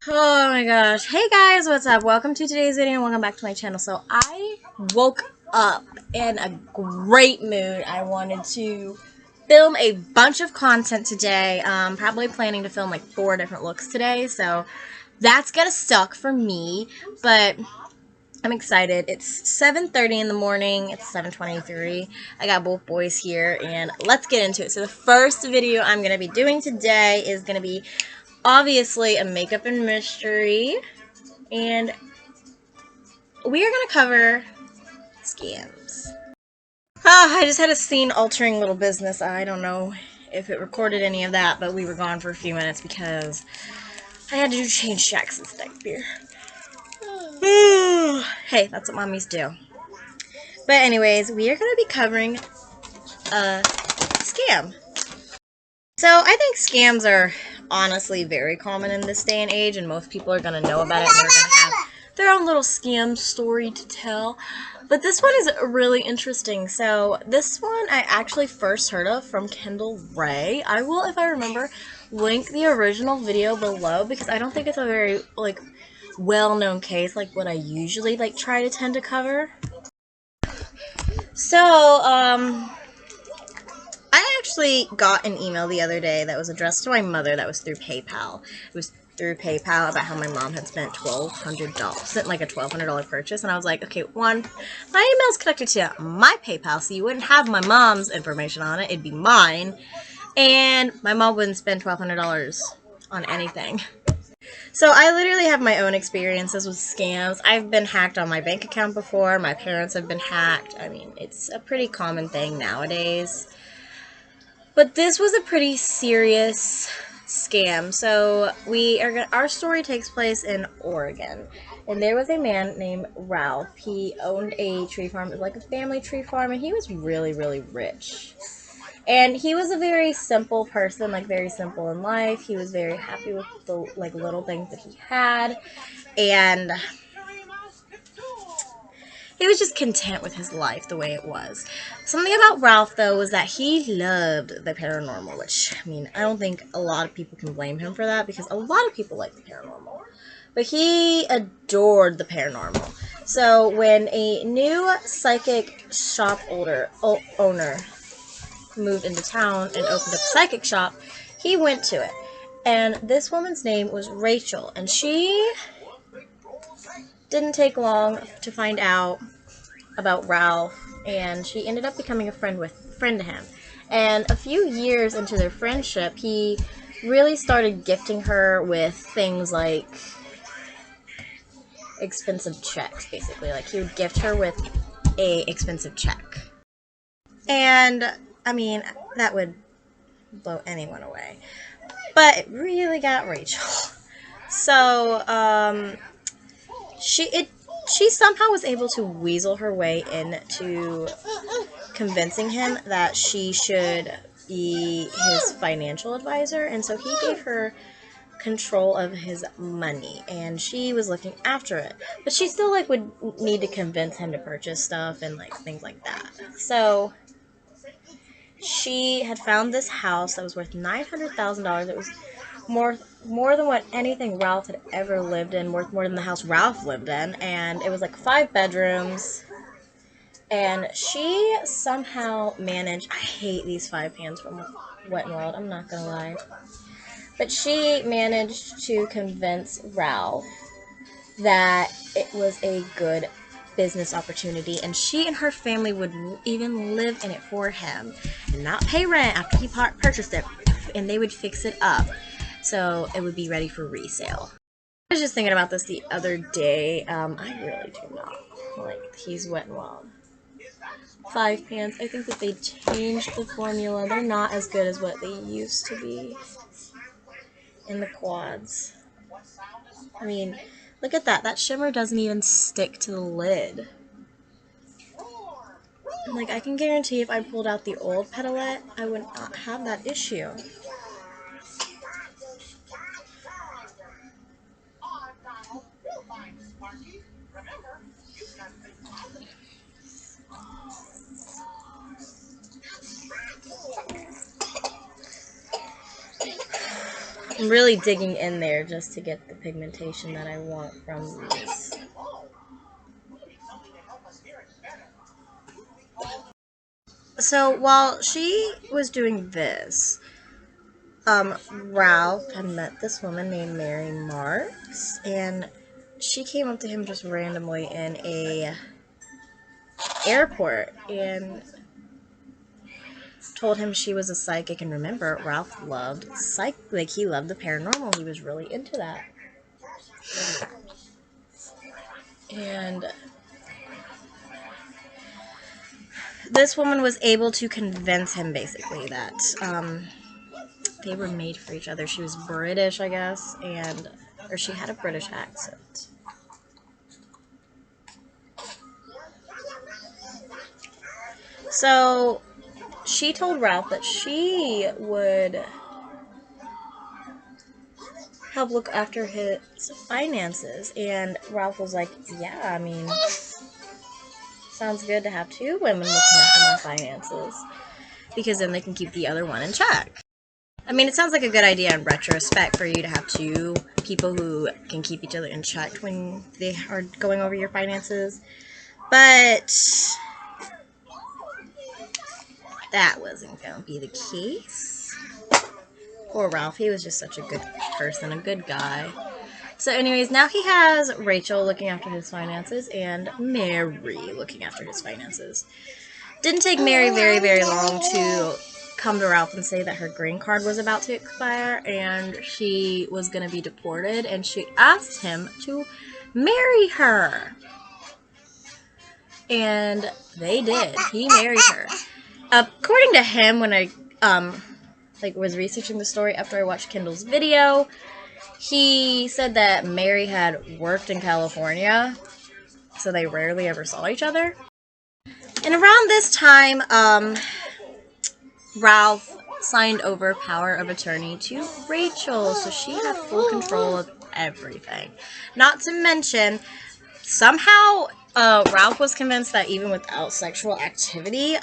Oh my gosh. Hey guys, what's up? Welcome to today's video and welcome back to my channel. So I woke up in a great mood. I wanted to film a bunch of content today. Probably planning to film like 4 different looks today. So that's gonna suck for me, but I'm excited. It's 7:30 in the morning. It's 7:23. I got both boys here and let's get into it. So the first video I'm going to be doing today is going to be obviously a makeup and mystery, and we are going to cover scams. I just had a scene altering little business. I don't know if it recorded any of that, but we were gone for a few minutes because I had to change Jackson's diaper. Hey, that's what mommies do. But anyways, we are going to be covering a scam. So I think scams are honestly very common in this day and age, and most people are going to know about it, and they're going to have their own little scam story to tell. But this one is really interesting. So this one I actually first heard of from Kendall Ray. I will, if I remember, link the original video below because I don't think it's a very well-known case like what I usually try to tend to cover. So I actually got an email the other day that was addressed to my mother that was through PayPal. It was through PayPal about how my mom had spent $1,200, sent like a $1,200 purchase, and I was like, okay, one, my email's connected to my PayPal, so you wouldn't have my mom's information on it, it'd be mine, and my mom wouldn't spend $1,200 on anything. So I literally have my own experiences with scams. I've been hacked on my bank account before, my parents have been hacked. I mean, it's a pretty common thing nowadays. But this was a pretty serious scam. So our story takes place in Oregon, and there was a man named Ralph. He owned a tree farm, like a family tree farm, and he was really, really rich. And he was a very simple person, very simple in life. He was very happy with the little things that he had, and he was just content with his life the way it was. Something about Ralph, though, was that he loved the paranormal, which, I mean, I don't think a lot of people can blame him for that, because a lot of people like the paranormal. But he adored the paranormal. So when a new psychic shop owner moved into town and opened up a psychic shop, he went to it. And this woman's name was Rachel, and she didn't take long to find out about Ralph, and she ended up becoming a friend to him. And a few years into their friendship, he really started gifting her with things like expensive checks, basically. Like, he would gift her with a expensive check. And, I mean, that would blow anyone away. But it really got Rachel. So, she somehow was able to weasel her way into convincing him that she should be his financial advisor, and so he gave her control of his money, and she was looking after it. But she still would need to convince him to purchase stuff and things like that. So she had found this house that was worth $900,000. It was more than what anything Ralph had ever lived in, worth more than the house Ralph lived in, and it was 5 bedrooms. And she somehow managed, I hate these 5 pans from Wet n Wild, I'm not gonna lie, but she managed to convince Ralph that it was a good business opportunity, and she and her family would even live in it for him and not pay rent after he purchased it, and they would fix it up so it would be ready for resale. I was just thinking about this the other day. I really do not like these Wet n Wild 5 pans. I think that they changed the formula. They're not as good as what they used to be in the quads. I mean, look at that. That shimmer doesn't even stick to the lid. I can guarantee if I pulled out the old pedalette, I would not have that issue. I'm really digging in there just to get the pigmentation that I want from these. So while she was doing this, Ralph had met this woman named Mary Marks, and she came up to him just randomly in a airport and told him she was a psychic. And remember, Ralph loved he loved the paranormal. He was really into that. And this woman was able to convince him basically that they were made for each other. She was British, I guess, or she had a British accent. So she told Ralph that she would help look after his finances, and Ralph was like, yeah, I mean, sounds good to have two women looking after my finances, because then they can keep the other one in check. I mean, it sounds like a good idea in retrospect for you to have two people who can keep each other in check when they are going over your finances, but that wasn't going to be the case. Poor Ralph, he was just such a good person, a good guy. So anyways, now he has Rachel looking after his finances and Mary looking after his finances. Didn't take Mary very, very long to come to Ralph and say that her green card was about to expire and she was going to be deported, and she asked him to marry her. And they did. He married her. According to him, when I was researching the story after I watched Kendall's video, he said that Mary had worked in California, so they rarely ever saw each other. And around this time, Ralph signed over power of attorney to Rachel, so she had full control of everything. Not to mention, somehow Ralph was convinced that even without sexual activity,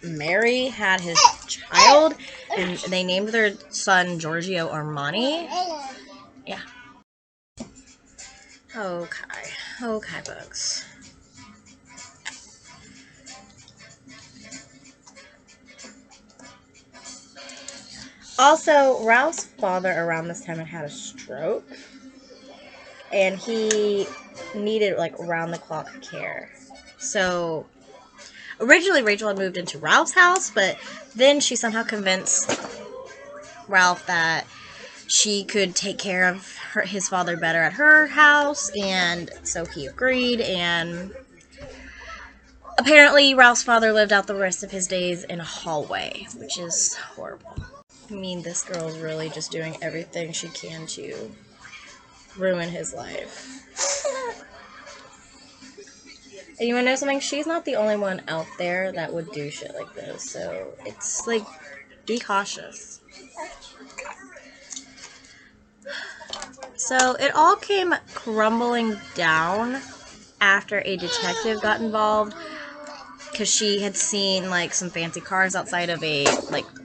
Mary had his child, and they named their son Giorgio Armani. Yeah. Okay, books. Also, Ralph's father around this time had a stroke, and he needed like round-the-clock care. So originally Rachel had moved into Ralph's house, but then she somehow convinced Ralph that she could take care of his father better at her house, and so he agreed, and apparently Ralph's father lived out the rest of his days in a hallway, which is horrible. I mean, this girl's really just doing everything she can to ruin his life. And you wanna know something? She's not the only one out there that would do shit like this, so it's like, be cautious. So it all came crumbling down after a detective got involved, because she had seen like some fancy cars outside of a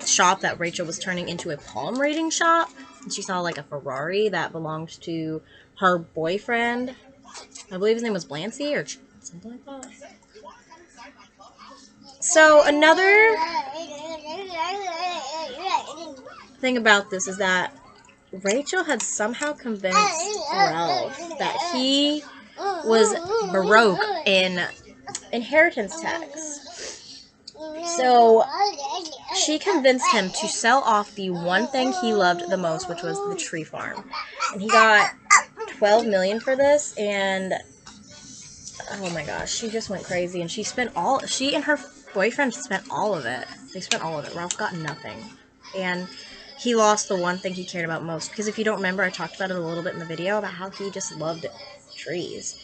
shop that Rachel was turning into a palm reading shop, and she saw like a Ferrari that belonged to her boyfriend. I believe his name was Blancy or something like that. So another thing about this is that Rachel had somehow convinced Ralph that he was broke in inheritance tax. So she convinced him to sell off the one thing he loved the most, which was the tree farm. And he got $12 million for this, and oh my gosh, she just went crazy, and she and her boyfriend spent all of it. They spent all of it. Ralph got nothing. And he lost the one thing he cared about most. Because if you don't remember, I talked about it a little bit in the video about how he just loved trees.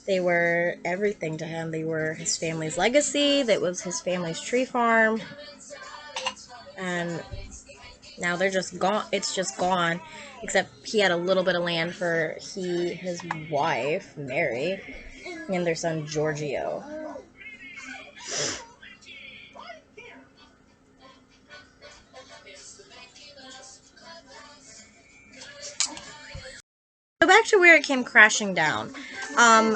They were everything to him. They were his family's legacy. That was his family's tree farm. And now they're just gone. It's just gone. Except he had a little bit of land for his wife, Mary, and their son, Giorgio. back to where it came crashing down.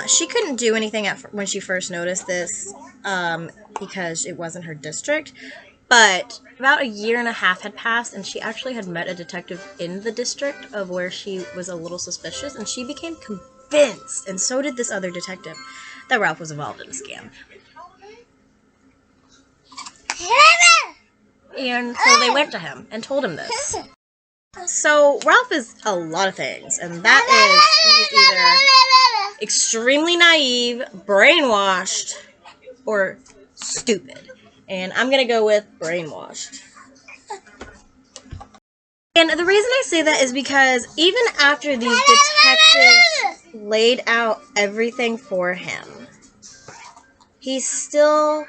She couldn't do anything when she first noticed this because it wasn't her district. But about a year and a half had passed, and she actually had met a detective in the district of where she was a little suspicious, and she became convinced, and so did this other detective, that Ralph was involved in a scam. And so they went to him and told him this. So Ralph is a lot of things, and that is he's either extremely naive, brainwashed, or stupid. And I'm gonna go with brainwashed. And the reason I say that is because even after these detectives laid out everything for him, he still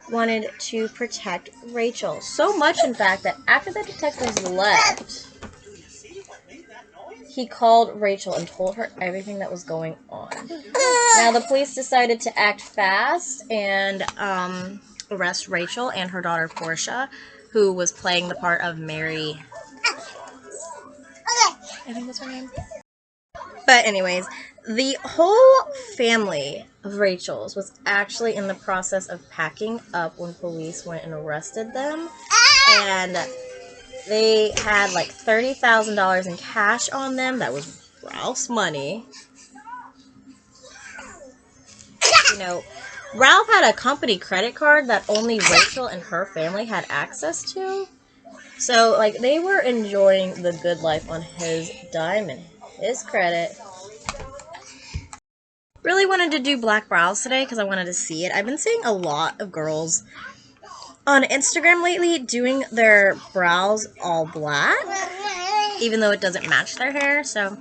wanted to protect Rachel. So much, in fact, that after the detectives left, he called Rachel and told her everything that was going on. Now, the police decided to act fast and arrest Rachel and her daughter Portia, who was playing the part of Mary. I think that's her name. But anyways, the whole family of Rachel's was actually in the process of packing up when police went and arrested them. And they had like $30,000 in cash on them. That was Ralph's money. You know, Ralph had a company credit card that only Rachel and her family had access to. So, like, they were enjoying the good life on his dime and his credit. Really wanted to do black brows today because I wanted to see it. I've been seeing a lot of girls on Instagram lately doing their brows all black, even though it doesn't match their hair. So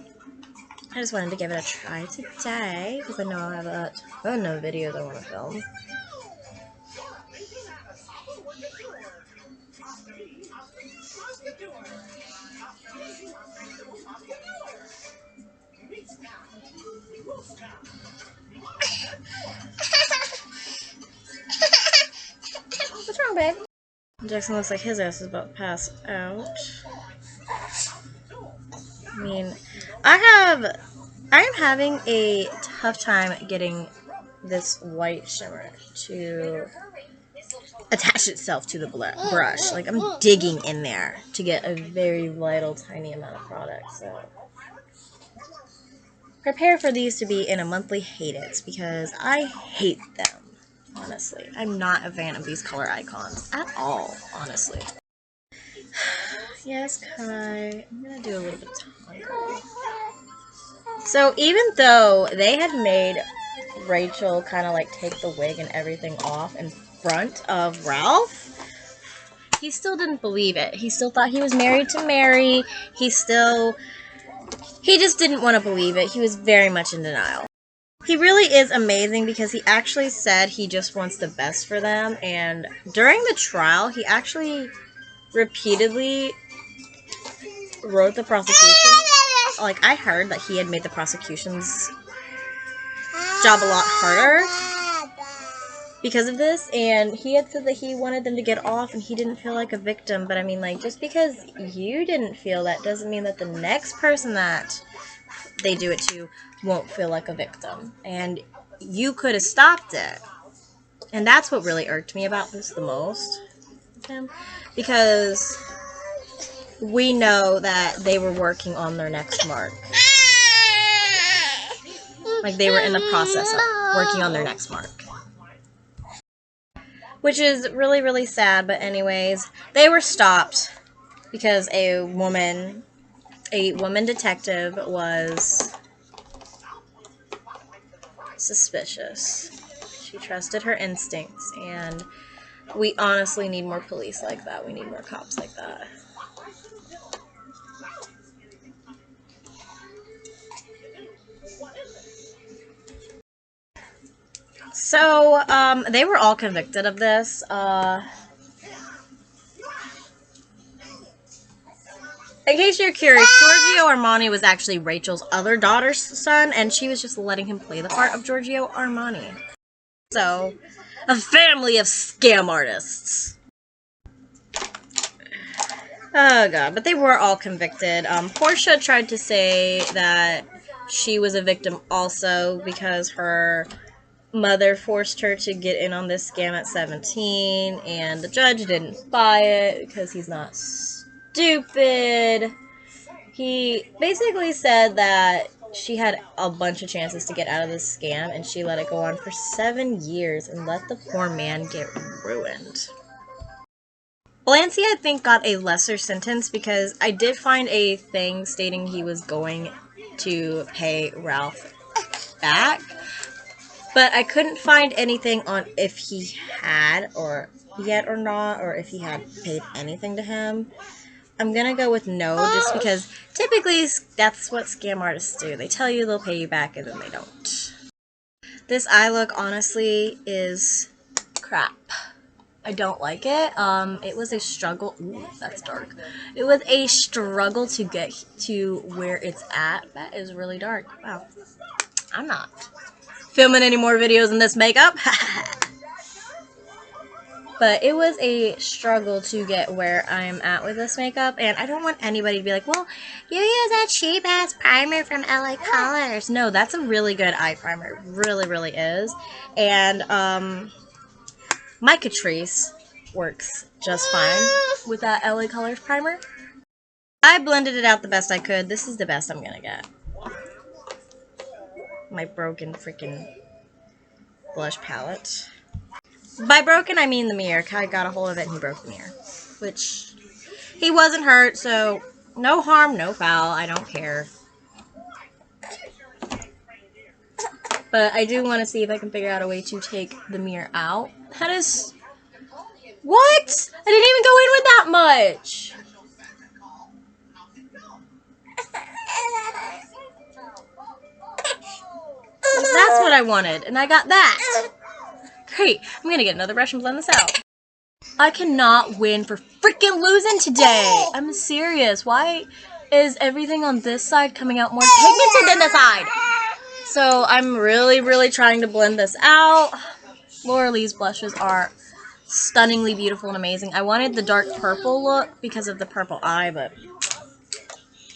I just wanted to give it a try today because I know I have a ton of videos I want to film. What's wrong, babe? Jackson looks like his ass is about to pass out. I mean, I am having a tough time getting this white shimmer to attach itself to the brush. Like, I'm digging in there to get a very vital, tiny amount of product. So prepare for these to be in a monthly hate-its because I hate them. Honestly, I'm not a fan of these color icons at all. Honestly. Yes, Kai. I'm gonna do a little bit of tongue. So even though they had made Rachel kind of like take the wig and everything off in front of Ralph, he still didn't believe it. He still thought he was married to Mary. He just didn't want to believe it. He was very much in denial. He really is amazing because he actually said he just wants the best for them. And during the trial, he actually repeatedly wrote the prosecution. Like, I heard that he had made the prosecution's job a lot harder because of this, and he had said that he wanted them to get off and he didn't feel like a victim. But I mean, like, just because you didn't feel that doesn't mean that the next person that they do it to won't feel like a victim. And you could have stopped it. And that's what really irked me about this the most. Because we know that they were working on their next mark. Like, they were in the process of working on their next mark. Which is really, really sad, but anyways, they were stopped because a woman detective was suspicious. She trusted her instincts, and we honestly need more police like that. We need more cops like that. So, they were all convicted of this. In case you're curious, Giorgio Armani was actually Rachel's other daughter's son, and she was just letting him play the part of Giorgio Armani. So, a family of scam artists. Oh god, but they were all convicted. Portia tried to say that she was a victim also because her mother forced her to get in on this scam at 17, and the judge didn't buy it because he's not stupid. He basically said that she had a bunch of chances to get out of this scam, and she let it go on for 7 years and let the poor man get ruined. Blancy, I think, got a lesser sentence because I did find a thing stating he was going to pay Ralph back, but I couldn't find anything on if he had or yet or not, or if he had paid anything to him. I'm gonna go with no, just because typically that's what scam artists do. They tell you they'll pay you back and then they don't. This eye look, honestly, is crap. I don't like it. It was a struggle. Ooh, that's dark. It was a struggle to get to where it's at. That is really dark. Wow. I'm not filming any more videos in this makeup. But it was a struggle to get where I'm at with this makeup, and I don't want anybody to be like, well, you use that cheap-ass primer from LA Colors. No, that's a really good eye primer. It really, really is. And, my Catrice works just fine with that LA Colors primer. I blended it out the best I could. This is the best I'm gonna get. My broken freaking blush palette. By broken, I mean the mirror. Kai got a hold of it and he broke the mirror. Which, he wasn't hurt, so no harm, no foul. I don't care. But I do want to see if I can figure out a way to take the mirror out. That is... What? I didn't even go in with that much. That's what I wanted, and I got that. Great. I'm gonna get another brush and blend this out. I cannot win for freaking losing today. I'm serious. Why is everything on this side coming out more pigmented than this side? So I'm really, really trying to blend this out. Laura Lee's blushes are stunningly beautiful and amazing. I wanted the dark purple look because of the purple eye, but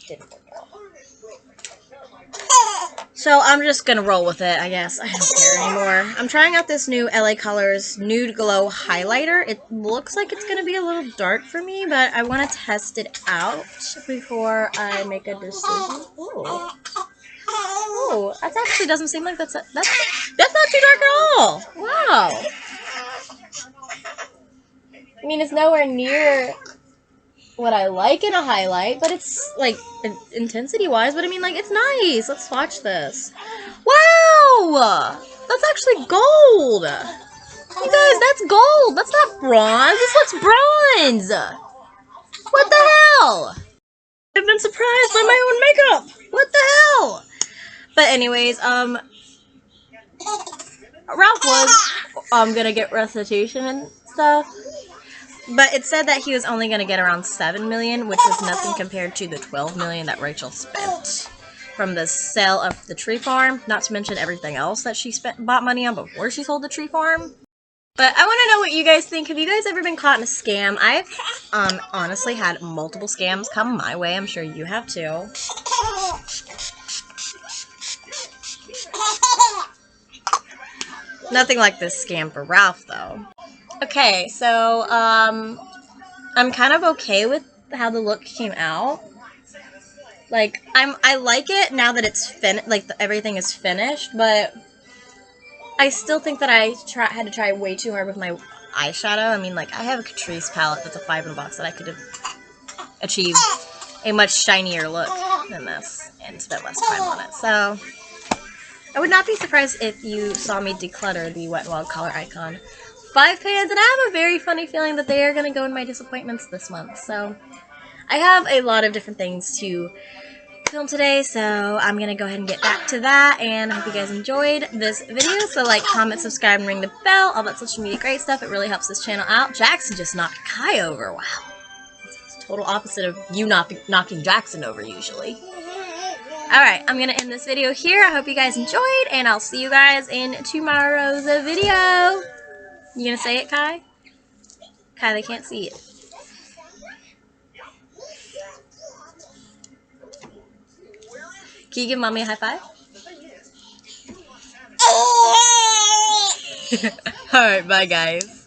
didn't work out. So I'm just gonna roll with it, I guess. I don't care anymore. I'm trying out this new LA Colors Nude Glow Highlighter. It looks like it's gonna be a little dark for me, but I want to test it out before I make a decision. Ooh. Ooh, that actually doesn't seem like that's not too dark at all. Wow. I mean, it's nowhere near what I like in a highlight, but it's, like, intensity-wise, but I mean, like, it's nice. Let's watch this. Wow! That's actually gold! You guys, that's gold! That's not bronze! This looks bronze! What the hell? I've been surprised by my own makeup! What the hell? But anyways, Ralph was, gonna get restitution and stuff. But it said that he was only going to get around $7 million, which was nothing compared to the $12 million that Rachel spent from the sale of the tree farm. Not to mention everything else that she bought money on before she sold the tree farm. But I want to know what you guys think. Have you guys ever been caught in a scam? I've honestly had multiple scams come my way. I'm sure you have too. Nothing like this scam for Ralph, though. Okay, so, I'm kind of okay with how the look came out. Like, I like it now that it's everything is finished, but I still think that I had to try way too hard with my eyeshadow. I mean, like, I have a Catrice palette that's a 5 in a box that I could have achieved a much shinier look than this and spent less time on it. So, I would not be surprised if you saw me declutter the Wet n Wild color icon 5 pans, and I have a very funny feeling that they are going to go in my disappointments this month. So, I have a lot of different things to film today, so I'm going to go ahead and get back to that, and I hope you guys enjoyed this video. So, like, comment, subscribe, and ring the bell, all that social media great stuff. It really helps this channel out. Jackson just knocked Kai over. Wow. It's total opposite of you knocking Jackson over usually. Alright, I'm going to end this video here. I hope you guys enjoyed, and I'll see you guys in tomorrow's video. You gonna say it, Kai? Kai, they can't see it. Can you give mommy a high five? Alright, bye guys.